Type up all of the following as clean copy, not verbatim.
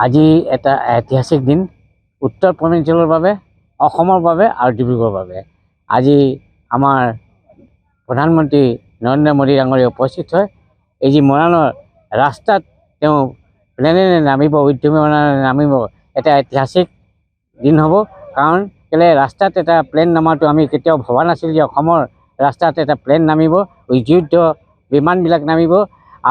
আজি এটা ঐতিহাসিক দিন উত্তৰ পূৰ্বাঞ্চলৰ বাবে, অসমৰ বাবে আৰু ডিব্ৰুগড়ৰ বাবে। আজি আমাৰ প্ৰধানমন্ত্ৰী নৰেন্দ্ৰ মোদী ডাঙৰীয়া উপস্থিত হয়। এই যি মৰাণৰ ৰাস্তাত তেওঁ প্লেনেৰে নামিব, উদ্যমী নামিব, এটা ঐতিহাসিক দিন হ'ব। কাৰণ কেলৈ ৰাস্তাত এটা প্লেন নামাটো আমি কেতিয়াও ভবা নাছিলোঁ যে অসমৰ ৰাস্তাত এটা প্লেন নামিব, যুদ্ধ বিমানবিলাক নামিব।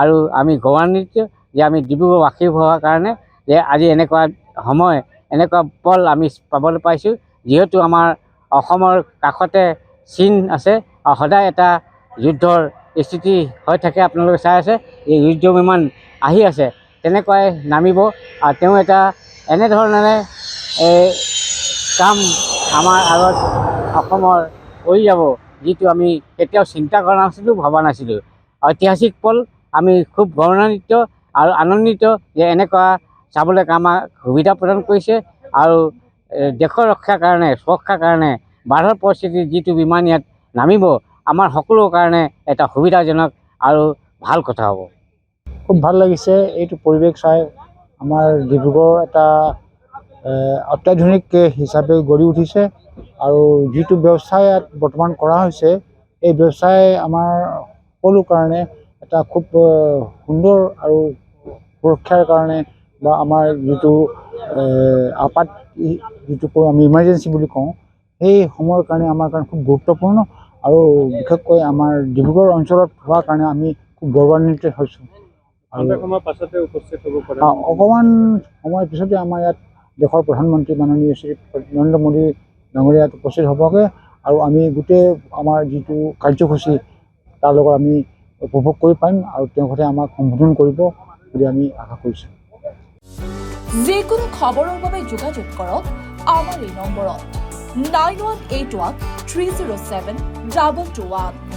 আৰু আমি গৌৰৱান্বিত যে আমি ডিব্ৰুগড়বাসী হোৱাৰ কাৰণে যে আজি এনেকুৱা সময়, এনেকুৱা পল আমি পাবলৈ পাইছোঁ, যিহেতু আমাৰ অসমৰ কাষতে চীন আছে আৰু সদায় এটা যুদ্ধৰ স্থিতি হৈ থাকে। আপোনালোকে চাই আছে এই যুদ্ধ বিমান আহি আছে, তেনেকুৱাই নামিব। আৰু তেওঁ এটা এনেধৰণেৰে কাম আমাৰ আগত অসমৰ কৰি যাব, যিটো আমি কেতিয়াও চিন্তা কৰা নাছিলোঁ, ভবা নাছিলোঁ। ঐতিহাসিক পল, আমি খুব গৌৰৱান্বিত আৰু আনন্দিত যে এনেকুৱা চাবলৈ আমাক সুবিধা প্ৰদান কৰিছে। আৰু দেশৰ ৰক্ষাৰ কাৰণে, সুৰক্ষাৰ কাৰণে বাধৰ পৰিস্থিতিত যিটো বিমান ইয়াত নামিব, আমাৰ সকলোৰ কাৰণে এটা সুবিধাজনক আৰু ভাল কথা হ'ব। খুব ভাল লাগিছে এইটো পৰিৱেশ চাই। আমাৰ ডিব্ৰুগড় এটা অত্যাধুনিক হিচাপে গঢ়ি উঠিছে আৰু যিটো ব্যৱসায় ইয়াত বৰ্তমান কৰা হৈছে, এই ব্যৱসায় আমাৰ সকলো কাৰণে এটা খুব সুন্দৰ আৰু সুৰক্ষাৰ কাৰণে বা আমাৰ যিটো আপাত যিটো কওঁ আমি ইমাৰ্জেঞ্চি বুলি কওঁ, সেই সময়ৰ কাৰণে আমাৰ কাৰণে খুব গুৰুত্বপূৰ্ণ। আৰু বিশেষকৈ আমাৰ ডিব্ৰুগড় অঞ্চলত হোৱাৰ কাৰণে আমি খুব গৌৰৱান্বিত হৈছোঁ। অকণমান সময়ৰ পিছতে আমাৰ ইয়াত দেশৰ প্ৰধানমন্ত্ৰী মাননীয় শ্ৰী নৰেন্দ্ৰ মোদী ডাঙৰীয়া ইয়াত উপস্থিত হ'বগৈ। আৰু আমি গোটেই আমাৰ যিটো কাৰ্যসূচী তাৰ লগত আমি উপভোগ কৰি পাৰিম আৰু তেওঁৰ সৈতে আমাক সম্বোধন কৰিব বুলি আমি আশা কৰিছোঁ। যিকোনো খবৰৰ বাবে যোগাযোগ কৰক আমাৰ এই নম্বৰত 9181 307 221।